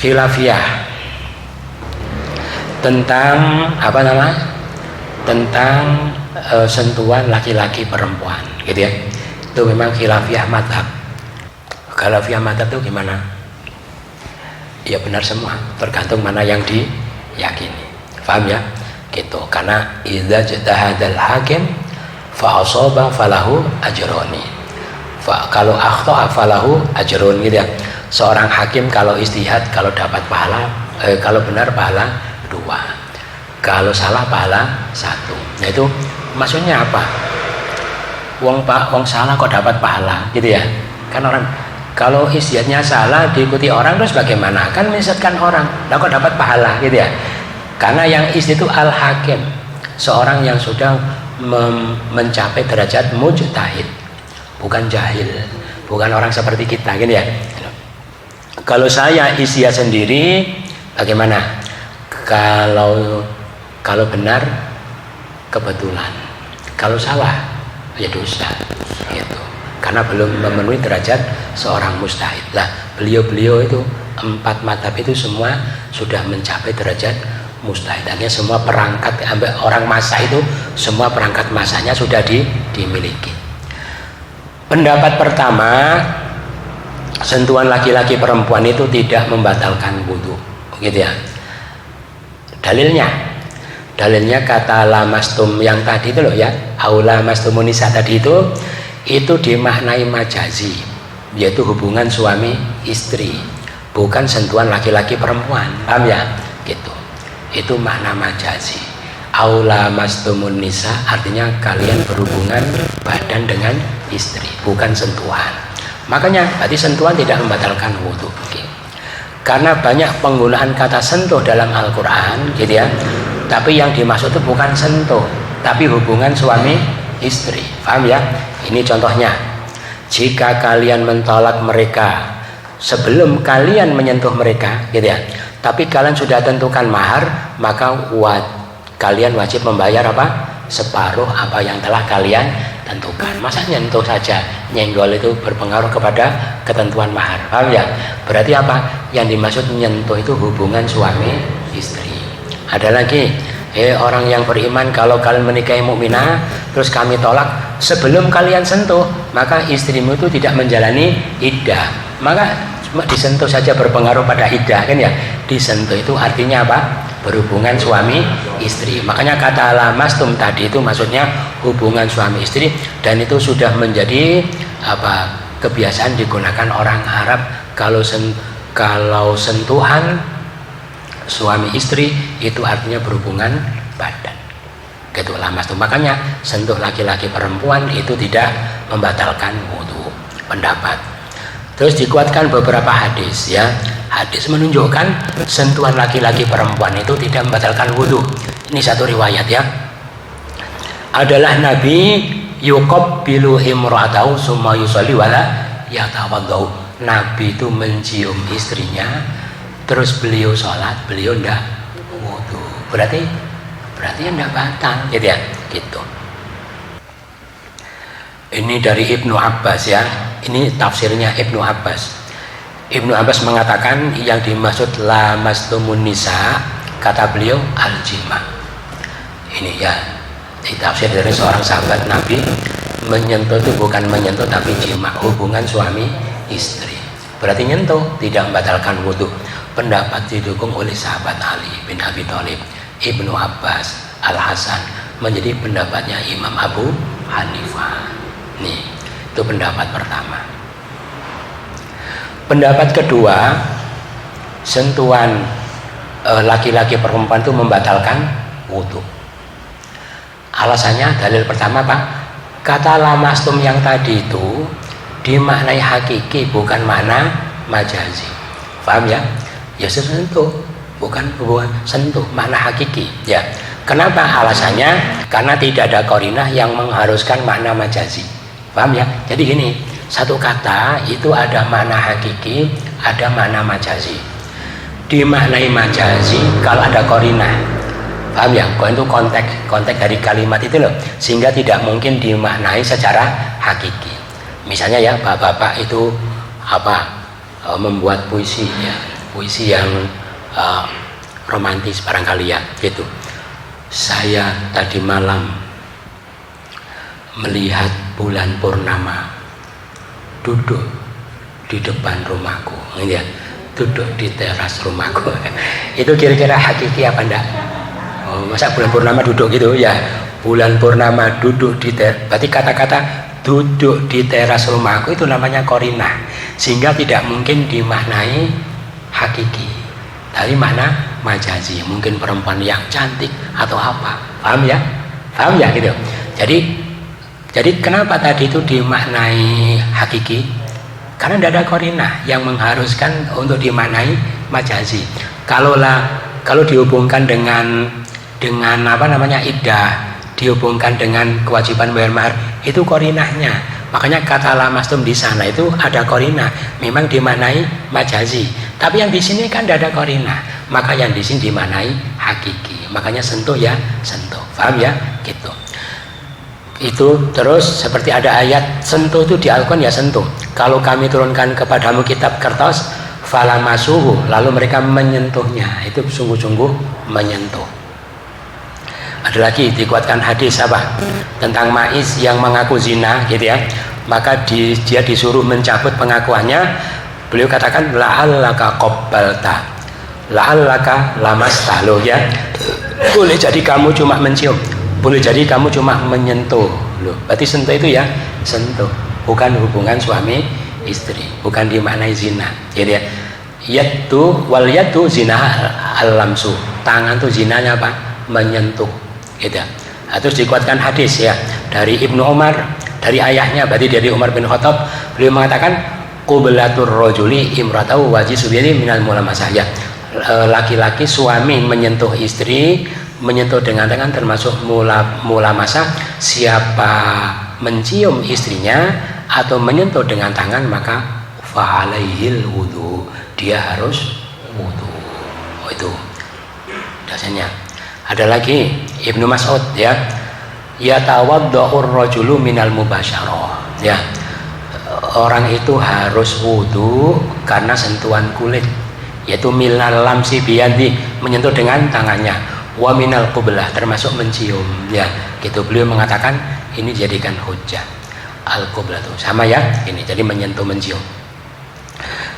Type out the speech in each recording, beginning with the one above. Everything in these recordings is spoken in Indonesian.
khilafiyah tentang apa namanya? Tentang sentuhan laki-laki perempuan, gitu ya. Itu memang khilafiyah madhab. Khilafiyah madhab itu gimana? Ya benar semua, tergantung mana yang diyakini. Paham ya? Gitu. Karena idza jtahadal hakim fa asaba falahu ajroni. Kalau akhta falahu ajrun, gitu ya. Seorang hakim kalau istihad, kalau dapat pahala, kalau benar pahala 2, kalau salah pahala 1. Nah itu maksudnya apa? Wong salah kok dapat pahala, gitu ya. Kan orang kalau istihadnya salah diikuti orang terus bagaimana? Kan menyesatkan orang. Lah kok dapat pahala, gitu ya. Karena yang istihad itu al-hakim, seorang yang sudah mencapai derajat mujtahid, bukan jahil, bukan orang seperti kita, gitu ya. Kalau saya istihad sendiri bagaimana? Kalau benar kebetulan, kalau salah ya dosa, gitu. Karena belum memenuhi derajat seorang mujtahid. Lah beliau itu 4 mazhab itu semua sudah mencapai derajat mujtahid. Artinya semua perangkat orang masa itu, semua perangkat masanya sudah dimiliki. Pendapat pertama, sentuhan laki-laki perempuan itu tidak membatalkan wudu, gitu ya. Dalilnya kata lamastum yang tadi itu loh ya, aula mastumunisa tadi itu dimaknai majazi, yaitu hubungan suami istri, bukan sentuhan laki-laki perempuan. Paham ya? Gitu. Itu makna majazi. Aula mastumunisa artinya kalian berhubungan badan dengan istri, bukan sentuhan. Makanya berarti sentuhan tidak membatalkan wudu. Karena banyak penggunaan kata sentuh dalam Al-Quran, gitu ya. Tapi yang dimaksud itu bukan sentuh, tapi hubungan suami istri. Paham ya? Ini contohnya. Jika kalian mentolak mereka sebelum kalian menyentuh mereka, gitu ya. Tapi kalian sudah tentukan mahar, maka kalian wajib membayar apa? Separuh apa yang telah kalian tentukan. Masa nyentuh saja, nyenggol itu berpengaruh kepada ketentuan mahar. Paham ya? Berarti apa? Yang dimaksud nyentuh itu hubungan suami istri. Ada lagi, orang yang beriman, kalau kalian menikahi mukminah terus kami tolak sebelum kalian sentuh, maka istrimu itu tidak menjalani iddah. Maka disentuh saja berpengaruh pada iddah, kan ya? Disentuh itu artinya apa? Berhubungan suami istri. Makanya kata lamastum tadi itu maksudnya hubungan suami istri, dan itu sudah menjadi kebiasaan digunakan orang Arab kalau sentuhan suami istri itu artinya berhubungan badan. Gitu lamastum. Makanya sentuh laki-laki perempuan itu tidak membatalkan wudu. Pendapat. Terus dikuatkan beberapa hadis ya. Hadis menunjukkan sentuhan laki-laki perempuan itu tidak membatalkan wudu. Ini satu riwayat ya. Adalah Nabi yuqabbilu imra'atahu summa yusalli wala yatawaddau. Nabi itu mencium istrinya, terus beliau sholat, beliau enggak wudu. Berarti enggak batal, gitu ya. Gitu. Ini dari Ibnu Abbas ya. Ini tafsirnya Ibnu Abbas. Ibnu Abbas mengatakan yang dimaksud lamastumun nisa, kata beliau al-jima. Ini ya, tafsir dari seorang sahabat Nabi, menyentuh itu bukan menyentuh tapi jima, hubungan suami istri. Berarti nyentuh tidak membatalkan wudu. Pendapat didukung oleh sahabat Ali bin Abi Thalib, Ibnu Abbas, Al-Hasan, menjadi pendapatnya Imam Abu Hanifah. Nih, itu pendapat pertama. Pendapat kedua, sentuhan laki-laki perempuan itu membatalkan wudu. Alasannya dalil pertama Pak, kata lamastum yang tadi itu dimaknai hakiki, bukan makna majazi. Paham ya? Ya sentuh, bukan hubungan sentuh, makna hakiki ya. Kenapa alasannya? Karena tidak ada qarinah yang mengharuskan makna majazi. Paham ya? Jadi gini, satu kata itu ada makna hakiki, ada makna majazi. Dimaknai majazi kalau ada qarinah. Paham ya? Qarinah itu konteks dari kalimat itu loh, sehingga tidak mungkin dimaknai secara hakiki. Misalnya ya, bapak-bapak itu membuat puisi ya. puisi yang romantis barangkali ya, gitu. Saya tadi malam melihat bulan purnama duduk di depan rumahku, ya, duduk di teras rumahku. Itu kira-kira hakiki apa enggak? Oh, masa bulan purnama duduk gitu ya? Bulan purnama duduk di teras, berarti kata-kata duduk di teras rumahku itu namanya korinah, sehingga tidak mungkin dimaknai hakiki. Dari makna majazi, mungkin perempuan yang cantik atau apa, paham ya? Paham ya gitu. Jadi kenapa tadi itu dimaknai hakiki? Karena tidak ada korinah yang mengharuskan untuk dimaknai majazi. Kalau dihubungkan dengan apa namanya iddah, dihubungkan dengan kewajiban bayar mahar, itu korinahnya. Makanya kata lamastum di sana itu ada korinah, memang dimaknai majazi. Tapi yang di sini kan tidak ada korinah, maka yang di sini dimaknai hakiki. Makanya sentuh ya sentuh, paham ya? Gitu. Itu terus seperti ada ayat sentuh itu di Al-Quran ya sentuh. Kalau kami turunkan kepadamu kitab kertas, falamasuhu, lalu mereka menyentuhnya, itu sungguh-sungguh menyentuh. Ada lagi dikuatkan hadis apa tentang Maiz yang mengaku zina gitu ya, maka dia disuruh mencabut pengakuannya. Beliau katakan la'allaka qabbalta, la'allaka lamasta, loh ya, boleh jadi kamu cuma mencium, boleh jadi kamu cuma menyentuh, loh, berarti sentuh itu ya sentuh, bukan hubungan suami istri, bukan dimaknai zina gitu ya. Yaitu wal yadu zina al-lamsu, tangan tuh zinanya apa? Menyentuh gitu. Nah, terus dikuatkan hadis ya dari Ibnu Umar, dari ayahnya, berarti dari Umar bin Khattab, beliau mengatakan qublatur rajuli imratahu wajisu biyadi minal mulamasah, ya, laki-laki suami menyentuh istri, menyentuh dengan tangan termasuk mulamasah. Siapa mencium istrinya atau menyentuh dengan tangan maka fa'alaihil wudu, dia harus wudu. Oh, itu dasarnya. Ada lagi Ibnu Mas'ud ya, yatawadda'ur rajulu minal mubasyarah, ya, orang itu harus wudu karena sentuhan kulit, yaitu minal lamsi biyadi, menyentuh dengan tangannya, wa minal qublah, termasuk mencium ya, gitu. Beliau mengatakan ini jadikan hujjah, al qublah itu sama ya, ini jadi menyentuh mencium.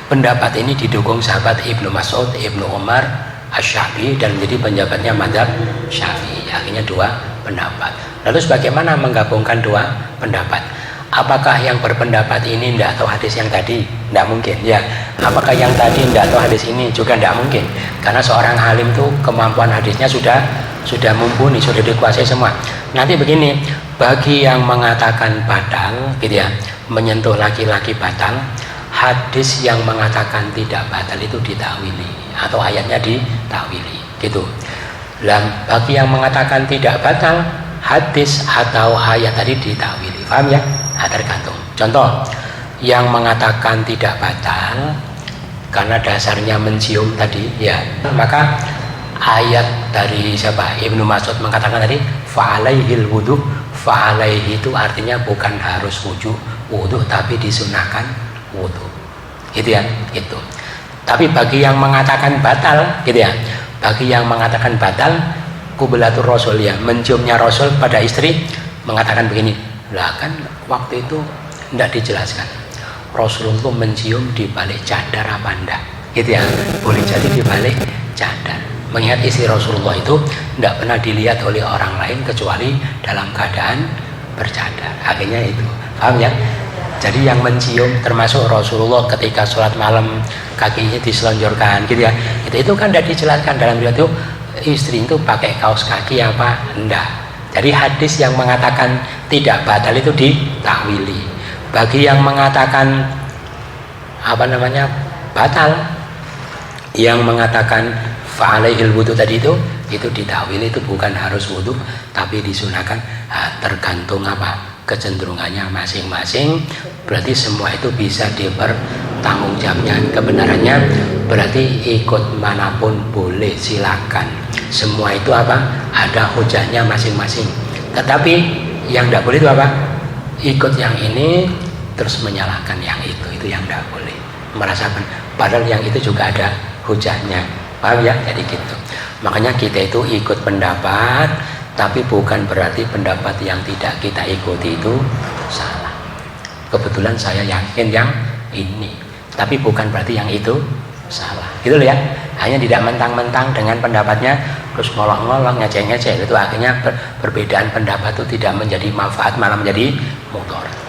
Pendapat ini didukung sahabat Ibnu Mas'ud, Ibnu Umar, Asy-Syafi'i, dan menjadi penjabatnya mazhab Syafi'i. Akhirnya dua pendapat. Lalu bagaimana menggabungkan dua pendapat? Apakah yang berpendapat ini tidak tahu hadis yang tadi? Tidak mungkin ya. Apakah yang tadi tidak tahu hadis ini? Juga tidak mungkin. Karena seorang alim itu kemampuan hadisnya sudah mumpuni, sudah dikuasai semua. Nanti begini, bagi yang mengatakan batal gitu ya, menyentuh laki-laki batal, hadis yang mengatakan tidak batal itu ditakwili atau ayatnya ditakwili gitu. Dan bagi yang mengatakan tidak batal, hadis atau ayat tadi ditakwili, paham ya? Nah, tergantung. Contoh, yang mengatakan tidak batal karena dasarnya mencium tadi ya, maka ayat dari siapa? Ibnu Mas'ud mengatakan tadi fa'alaihil wudu, fa'alaihi itu artinya bukan harus wudu tapi disunahkan wudu gitu ya, gitu. Tapi bagi yang mengatakan batal gitu ya, bagi yang mengatakan batal qublatur rasul ya, menciumnya Rasul pada istri, mengatakan begini, lah kan waktu itu tidak dijelaskan Rasulullah mencium di balik cadar apa enggak gitu ya, boleh jadi di balik cadar, mengingat istri Rasulullah itu tidak pernah dilihat oleh orang lain kecuali dalam keadaan bercadar. Akhirnya itu, paham ya? Jadi yang mencium termasuk Rasulullah ketika sholat malam kakinya diselonjorkan gitu ya, itu kan tidak dijelaskan dalam riwayat itu istri itu pakai kaos kaki apa enggak. Jadi hadis yang mengatakan tidak batal itu ditakwili. Bagi yang mengatakan apa namanya batal, yang mengatakan fa'alaihil wudu tadi itu ditakwili, itu bukan harus wudu tapi disunahkan. Tergantung apa kecenderungannya masing-masing, berarti semua itu bisa dipertanggungjawabkan kebenarannya, berarti ikut manapun boleh, silakan. Semua itu apa? Ada hujahnya masing-masing. Tetapi yang tidak boleh itu apa? Ikut yang ini terus menyalahkan yang itu yang tidak boleh. Merasakan padahal yang itu juga ada hujahnya. Paham ya? Jadi gitu. Makanya kita itu ikut pendapat, tapi bukan berarti pendapat yang tidak kita ikuti itu salah. Kebetulan saya yakin yang ini, tapi bukan berarti yang itu salah. Gitu loh ya. Hanya tidak mentang-mentang dengan pendapatnya terus ngolok-ngolok, ngeceh-ngeceh, itu akhirnya perbedaan pendapat itu tidak menjadi manfaat, malah menjadi mudarat.